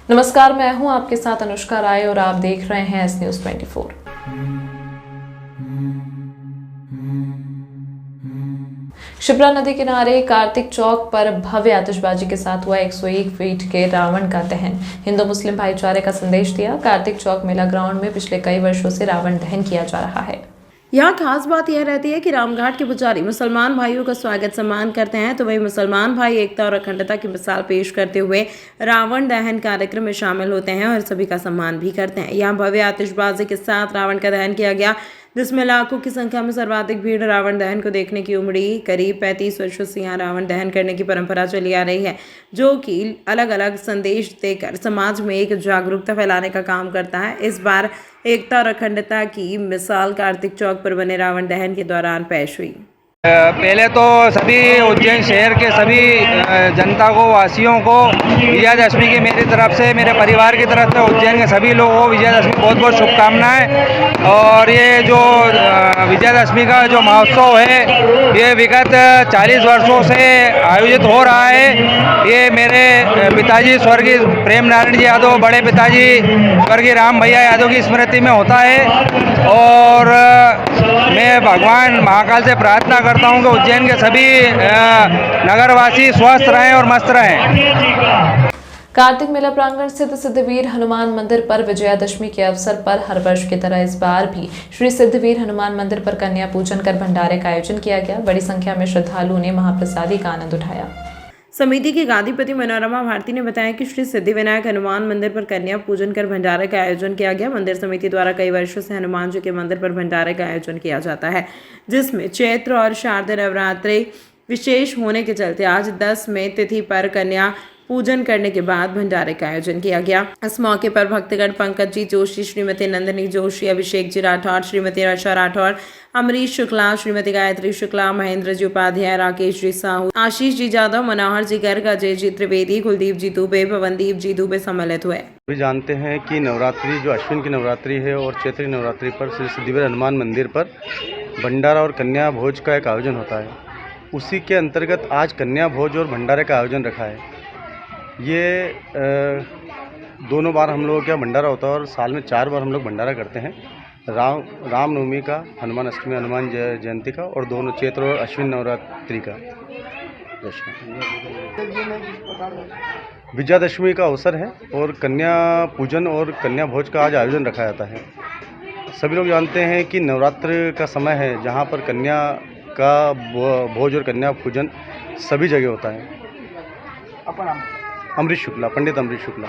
नमस्कार, मैं हूं आपके साथ अनुष्का राय और आप देख रहे हैं एस न्यूज 24। शिप्रा नदी किनारे कार्तिक चौक पर भव्य आतिशबाजी के साथ हुआ 101 फीट के रावण का दहन। हिंदू मुस्लिम भाईचारे का संदेश दिया। कार्तिक चौक मेला ग्राउंड में पिछले कई वर्षों से रावण दहन किया जा रहा है। यहाँ खास बात यह रहती है कि रामघाट के पुजारी मुसलमान भाइयों का स्वागत सम्मान करते हैं, तो वही मुसलमान भाई एकता और अखंडता की मिसाल पेश करते हुए रावण दहन कार्यक्रम में शामिल होते हैं और सभी का सम्मान भी करते हैं। यहाँ भव्य आतिशबाजी के साथ रावण का दहन किया गया, जिसमें लाखों की संख्या में सर्वाधिक भीड़ रावण दहन को देखने की उमड़ी। करीब 35 वर्षों से यहाँ रावण दहन करने की परंपरा चली आ रही है, जो कि अलग अलग संदेश देकर समाज में एक जागरूकता फैलाने का काम करता है। इस बार एकता और अखंडता की मिसाल कार्तिक चौक पर बने रावण दहन के दौरान पेश हुई। पहले तो सभी उज्जैन शहर के सभी जनता को, वासियों को विजयादशमी की मेरी तरफ से, मेरे परिवार की तरफ से उज्जैन के सभी लोगों को विजयादशमी बहुत बहुत शुभकामनाएं। और ये जो विजयादशमी का जो महोत्सव है, ये विगत 40 वर्षों से आयोजित हो रहा है। ये मेरे पिताजी स्वर्गीय प्रेम नारायण जी यादव, बड़े पिताजी स्वर्गीय राम भैया यादव की स्मृति में होता है। और मैं भगवान महाकाल से प्रार्थना करता हूं कि उज्जैन के सभी नगरवासी स्वस्थ रहें और मस्त रहें। कार्तिक मेला प्रांगण स्थित सिद्धवीर हनुमान मंदिर पर विजयादशमी के अवसर पर हर वर्ष की तरह इस बार भी श्री सिद्धवीर हनुमान मंदिर पर कन्या पूजन कर भंडारे का आयोजन किया गया। बड़ी संख्या में श्रद्धालुओं ने महाप्रसादी का आनंद उठाया। समिति की गादीपति मनोरमा भारती ने बताया कि श्री सिद्धिविनायक हनुमान मंदिर पर कन्या पूजन कर भंडारे का आयोजन किया गया। मंदिर समिति द्वारा कई वर्षों से हनुमान जी के मंदिर पर भंडारे का आयोजन किया जाता है, जिसमें चैत्र और शारदीय नवरात्रि विशेष होने के चलते आज 10 मई तिथि पर कन्या पूजन करने के बाद भंडारे का आयोजन किया गया। इस मौके पर भक्तगण पंकज जी जोशी, श्रीमती नंदिनी जोशी, अभिषेक जी राठौर, श्रीमती रक्षा राठौर, अमरीश शुक्ला, श्रीमती गायत्री शुक्ला, महेंद्र जी उपाध्याय, राकेश जी साहू, आशीष जी यादव, मनोहर जी गर्ग, अजय जी त्रिवेदी, कुलदीप जी दुबे, पवनदीप जी दुबे सम्मिलित हुए। भी जानते हैं कि नवरात्रि जो अश्विन की नवरात्रि है और चैत्री नवरात्रि पर श्री सिद्धिवीर हनुमान मंदिर पर भंडारा और कन्या भोज का एक आयोजन होता है। उसी के अंतर्गत आज कन्या भोज और भंडारे का आयोजन रखा है। ये दोनों बार हम लोगों का भंडारा होता है और साल में 4 बार हम लोग भंडारा करते हैं। रामनवमी का, हनुमान अष्टमी, हनुमान जयंती का और दोनों चैत्र और अश्विन नवरात्रि का विजयादशमी का अवसर है और कन्या पूजन और कन्या भोज का आज आयोजन रखा जाता है। सभी लोग जानते हैं कि नवरात्र का समय है, जहाँ पर कन्या का भोज और कन्या पूजन सभी जगह होता है। अमरीश शुक्ला, पंडित अमरीश शुक्ला।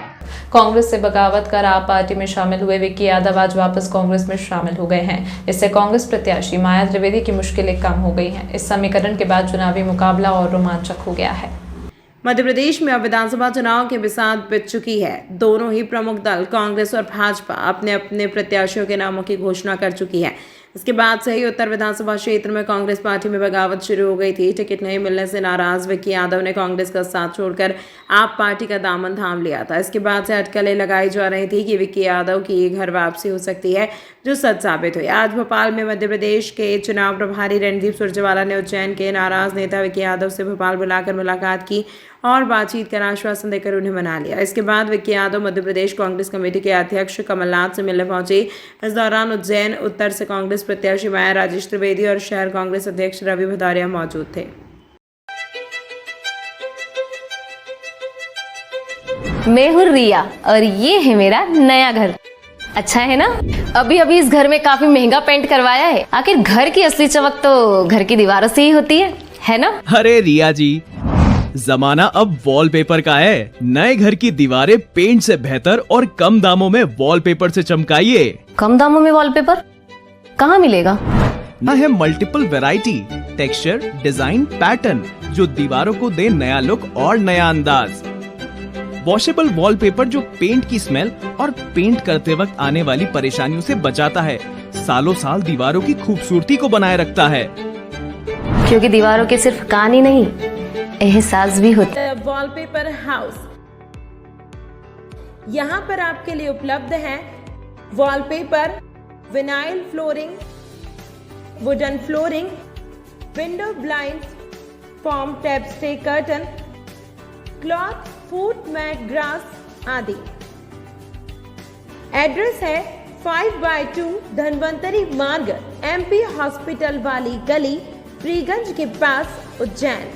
कांग्रेस से बगावत कर आप पार्टी में शामिल हुए विक्की यादव आज वापस कांग्रेस में शामिल हो गए हैं। इससे कांग्रेस प्रत्याशी माया त्रिवेदी की मुश्किलें कम हो गई हैं। इस समीकरण के बाद चुनावी मुकाबला और रोमांचक हो गया है। मध्य प्रदेश में अब विधानसभा चुनाव के बिसात बिछ चुकी है। दोनों ही प्रमुख दल कांग्रेस और भाजपा अपने अपने प्रत्याशियों के नामों की घोषणा कर चुकी है। इसके बाद से ही उत्तर विधानसभा क्षेत्र में कांग्रेस पार्टी में बगावत शुरू हो गई थी। टिकट नहीं मिलने से नाराज विक्की यादव ने कांग्रेस का साथ छोड़कर आप पार्टी का दामन थाम लिया था। इसके बाद से अटकलें लगाई जा रही थी कि विक्की यादव की घर वापसी हो सकती है, जो सच साबित हुई। आज भोपाल में मध्य प्रदेश के चुनाव प्रभारी रणदीप सुरजेवाला ने उज्जैन के नाराज नेता विक्की यादव से भोपाल बुलाकर मुलाकात की और बातचीत कर आश्वासन देकर उन्हें मना लिया। इसके बाद विक्की यादव मध्य प्रदेश कांग्रेस कमेटी के अध्यक्ष कमलनाथ से मिलने पहुंचे। इस दौरान उज्जैन उत्तर से कांग्रेस प्रत्याशी माया राजेश त्रिवेदी और शहर कांग्रेस अध्यक्ष रवि भदौरिया मौजूद थे। मैं हूँ रिया और ये है मेरा नया घर। अच्छा है ना? अभी अभी इस घर में काफी महंगा पेंट करवाया है। आखिर घर की असली चमक तो घर की दीवारों से ही होती है ना? अरे रिया जी, जमाना अब वॉलपेपर का है। नए घर की दीवारें पेंट से बेहतर और कम दामों में वॉलपेपर से चमकाइए। कम दामों में वॉलपेपर कहाँ मिलेगा? ना है multiple variety, texture, design, pattern जो दीवारों को दे नया लुक और नया अंदाज। वॉशेबल वॉलपेपर जो पेंट की स्मेल और पेंट करते वक्त आने वाली परेशानियों से बचाता है, सालों साल दीवारों की खूबसूरती को बनाए रखता है। क्योंकि दीवारों के सिर्फ कान ही नहीं, एहसास भी होता है। वॉलपेपर हाउस, यहाँ पर आपके लिए उपलब्ध है wallpaper, vinyl flooring, wooden flooring, window blind, form tape stay curtain, cloth, foot mat, grass आदि। एड्रेस है 5/2 धनवंतरी मार्ग, MP हॉस्पिटल वाली गली, फ्रीगंज के पास, उज्जैन।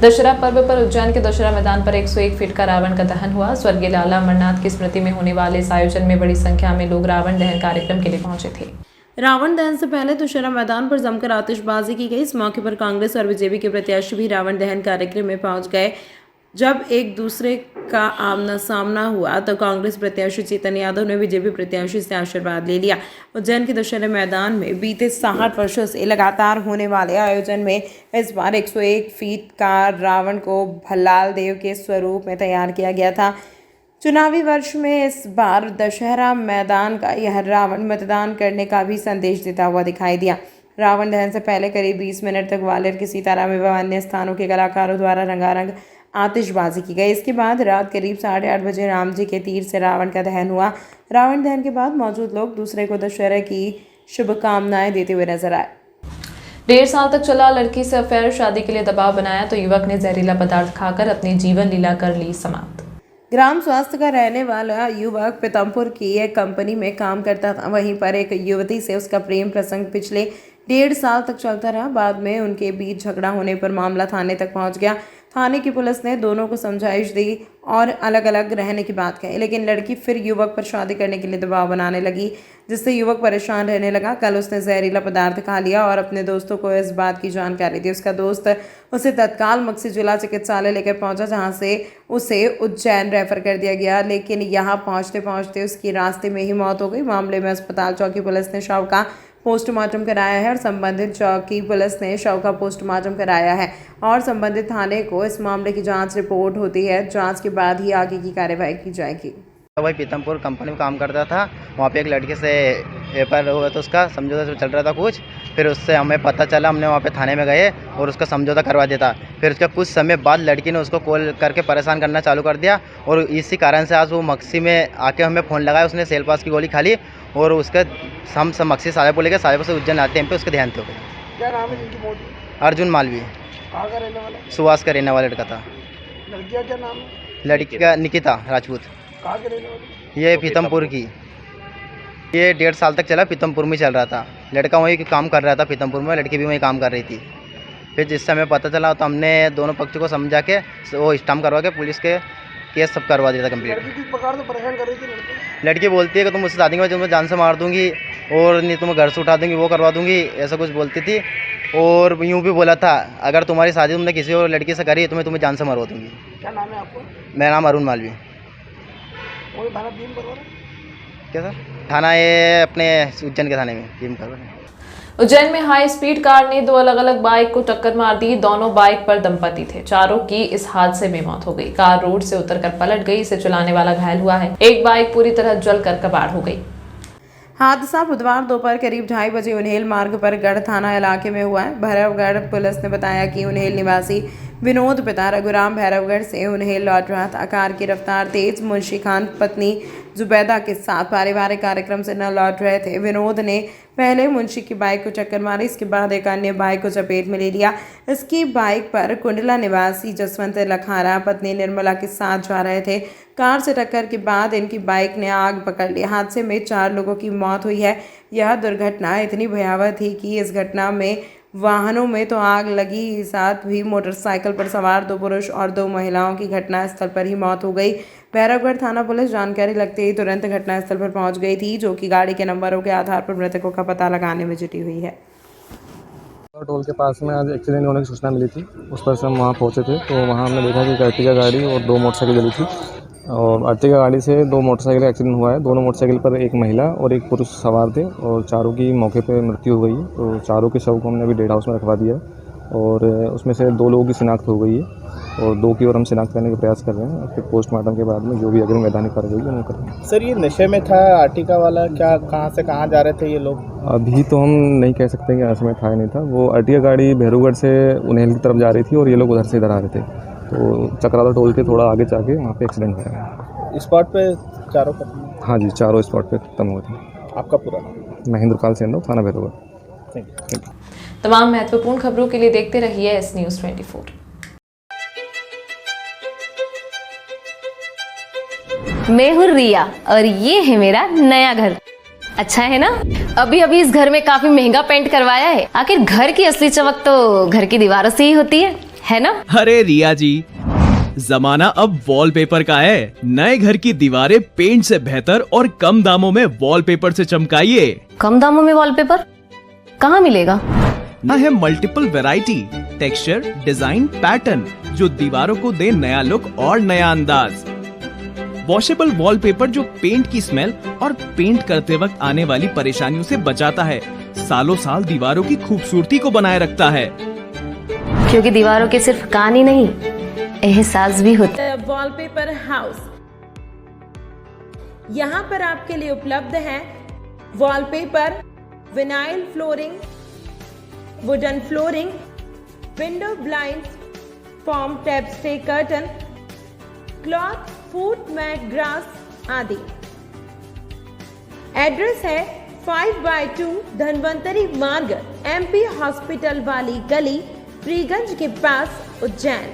दशहरा पर्व पर उज्जैन के दशहरा मैदान पर 101 फीट का रावण का दहन हुआ। स्वर्गीय लाला अमरनाथ की स्मृति में होने वाले इस आयोजन में बड़ी संख्या में लोग रावण दहन कार्यक्रम के लिए पहुंचे थे। रावण दहन से पहले दशहरा मैदान पर जमकर आतिशबाजी की गई। इस मौके पर कांग्रेस और बीजेपी के प्रत्याशी भी रावण दहन कार्यक्रम में पहुंच गए। जब एक दूसरे का आमना सामना हुआ तो कांग्रेस प्रत्याशी चेतन यादव ने बीजेपी प्रत्याशी से आशीर्वाद ले लिया। उज्जैन के दशहरा मैदान में बीते 60 वर्षों से लगातार होने वाले आयोजन में इस बार 101 फीट का रावण को भल्लाल देव के स्वरूप में तैयार किया गया था। चुनावी वर्ष में इस बार दशहरा मैदान का यह रावण मतदान करने का भी संदेश देता हुआ दिखाई दिया। रावण दहन से पहले करीब 20 मिनट तक ग्वालियर के सीताराम एवं अन्य स्थानों के कलाकारों द्वारा रंगारंग आतिशबाजी की गई। इसके बाद रात करीब 8:30 बजे राम जी के तीर से रावण का दहन हुआ। रावण दहन के बाद मौजूद लोग दूसरे को दशहरा की शुभकामनाएं देते हुए नजर आए। 1.5 साल तक चला लड़की से अफेयर, शादी के लिए दबाव बनाया तो युवक ने जहरीला पदार्थ खाकर अपनी जीवन लीला कर ली समाप्त। ग्राम स्वास्थ्य का रहने वाला युवक पीतमपुर की एक कंपनी में काम करता था। वहीं पर एक युवती से उसका प्रेम प्रसंग पिछले 1.5 साल तक चलता रहा। बाद में उनके बीच झगड़ा होने पर मामला थाने तक पहुंच गया। थाने की पुलिस ने दोनों को समझाइश दी और अलग अलग रहने की बात कही, लेकिन लड़की फिर युवक पर शादी करने के लिए दबाव बनाने लगी, जिससे युवक परेशान रहने लगा। कल उसने जहरीला पदार्थ खा लिया और अपने दोस्तों को इस बात की जानकारी दी। उसका दोस्त उसे तत्काल मक्सी जिला चिकित्सालय लेकर पहुंचा, जहां से उसे उज्जैन रेफर कर दिया गया, लेकिन यहां पहुंचते पहुंचते उसकी रास्ते में ही मौत हो गई। मामले में अस्पताल चौकी पुलिस ने शव का पोस्टमार्टम कराया है और संबंधित चौकी पुलिस ने शव का पोस्टमार्टम कराया है और संबंधित थाने को इस मामले की जांच रिपोर्ट होती है। जांच के बाद ही आगे की कार्यवाही की जाएगी। वही पीतमपुर कंपनी में काम करता था। वहाँ पे एक लड़के से पेपर हुआ तो उसका समझौता चल रहा था कुछ, फिर उससे हमें पता चला, हमने वहाँ पे थाने में गए और उसका समझौता करवा दिया था। फिर उसके कुछ समय बाद लड़की ने उसको कॉल करके परेशान करना चालू कर दिया और इसी कारण से आज वो मक्सी में आके हमें फ़ोन लगाया। उसने सेल पास की गोली खा ली और उसके हम सब मक्सी साहेबपुर लेकर साहेबपुर से उज्जैन आते हैं पे उसके ध्यान थे हो गए। क्या नाम है जिनकी मौत हुई? अर्जुन मालवी, कहाँ का रहने वाला? सुहास का रहने वाला लड़का था। लड़की का क्या नाम है? लड़की का निकिता राजपूत, कहाँ के रहने वाली? ये पीतमपुर की। ये 1.5 साल तक चला, पीतमपुर में चल रहा था। लड़का वहीं काम कर रहा था पीतमपुर में, लड़की भी वहीं काम कर रही थी। फिर जिससे हमें पता चला तो हमने दोनों पक्षों को समझा के वो स्टाम्प करवा के पुलिस के केस सब करवा दिया था कंप्लीट। लड़की किस प्रकार से परेशान कर रही थी? लड़की बोलती है कि तुम मुझसे शादी में तुम्हें जान से मार दूंगी और नहीं तुम्हें घर से उठा दूंगी, वो करवा दूंगी, ऐसा कुछ बोलती थी। और यूँ भी बोला था अगर तुम्हारी शादी तुमने किसी और लड़की से करी तो मैं तुम्हें जान से मरवा दूंगी। क्या नाम है आपको? मेरा नाम अरुण मालवी। और थाना भीम परवर? क्या सर? थाना ये अपने उज्जैन के थाने में भीम परवर। उज्जैन में हाई स्पीड कार ने 2 अलग अलग बाइक को टक्कर मार दी। दोनों बाइक पर दंपति थे। चारों की इस हादसे में मौत हो गई। कार रोड से उतरकर पलट गई। इसे चलाने वाला घायल हुआ है। एक बाइक पूरी तरह जलकर कबाड़ हो गई। हादसा बुधवार दोपहर करीब 2:30 बजे उन्हेल मार्ग पर गढ़ थाना इलाके में हुआ है। भैरवगढ़ पुलिस ने बताया कि उन्हेल निवासी विनोद पिता रघुराम भैरवगढ़ से उन्हेल लौट रहा था। कार की रफ्तार तेज। मुंशी खान पत्नी जुबैदा के साथ पारिवारिक कार्यक्रम से न लौट रहे थे। विनोद ने पहले मुंशी की बाइक को टक्कर मारी, इसके बाद एक अन्य बाइक को चपेट में ले लिया। इसकी बाइक पर कुंडला निवासी जसवंत लखारा पत्नी निर्मला के साथ जा रहे थे। कार से टक्कर के बाद इनकी बाइक ने आग पकड़ ली। हादसे में 4 लोगों की मौत हुई है। यह दुर्घटना इतनी भयावह थी कि इस घटना में वाहनों में तो आग लगी ही साथ ही मोटरसाइकिल पर सवार 2 पुरुष और 2 महिलाओं की घटनास्थल पर ही मौत हो गई। भैरवगढ़ थाना पुलिस जानकारी लगते ही तुरंत घटनास्थल पर पहुंच गई थी, जो कि गाड़ी के नंबरों के आधार पर मृतकों का पता लगाने में जुटी हुई है। टोल के पास में आज एक्सीडेंट होने की सूचना मिली थी। उस पर से हम वहाँ पहुँचे थे तो वहाँ हमने देखा कि एक अर्टिगा गाड़ी और 2 मोटरसाइकिल जली थी और अर्टिगा गाड़ी से 2 मोटरसाइकिल का एक्सीडेंट हुआ है। दोनों मोटरसाइकिल पर एक महिला और एक पुरुष सवार थे और चारों की मौके पर मृत्यु हो गई है। तो चारों के शव को हमने अभी डेड हाउस में रखवा दिया और उसमें से 2 लोगों की शिनाख्त हो गई है और 2 की और हम शिनाख्त करने का प्रयास कर रहे हैं। फिर पोस्टमार्टम के बाद में जो भी अग्रिम वैधानिक कार्रवाई है वो करेंगे। सर, ये नशे में था अर्टिगा वाला, क्या कहाँ से कहाँ जा रहे थे ये लोग? अभी तो हम नहीं कह सकते कि नशे में था या नहीं था। वो अर्टिगा गाड़ी भैरवगढ़ से उन्हेल की तरफ जा रही थी और ये लोग उधर से इधर आ रहे थे। तो चक्राता टोल के थोड़ा आगे जाके वहाँ पे एक्सीडेंट हुआ। स्पॉट पे चारों का? हाँ जी, चारों स्पॉट पे खत्म हुए थे। आपका पूरा? महेंद्रपाल सेंधव, थाना भैरवगढ़। Thank you. तमाम महत्वपूर्ण खबरों के लिए देखते रहिए एस न्यूज़ 24। मैं हूँ रिया और ये है मेरा नया घर। अच्छा है ना? अभी अभी इस घर में काफी महंगा पेंट करवाया है। आखिर घर की असली चमक तो घर की दीवारों से ही होती है ना? अरे रिया जी, जमाना अब वॉलपेपर का है। नए घर की दीवारें पेंट से बेहतर और कम दामों में वॉलपेपर से चमकाइए। कम दामों में वॉलपेपर कहाँ मिलेगा? ना है multiple variety, texture, design, pattern जो दीवारों को दे नया लुक और नया अंदाज। वॉशेबल वॉलपेपर जो पेंट की स्मेल और पेंट करते वक्त आने वाली परेशानियों से बचाता है, सालों साल दीवारों की खूबसूरती को बनाए रखता है। क्योंकि दीवारों के सिर्फ कान ही नहीं, एहसास भी होता है। वॉलपेपर हाउस, यहाँ पर आपके लिए उपलब्ध है wallpaper, vinyl flooring, wooden flooring, window blinds, form tape stay curtain, cloth, foot mat, grass आदि। एड्रेस है 5/2 धनवंतरी मार्ग, MP हॉस्पिटल वाली गली, फ्रीगंज के पास, उज्जैन।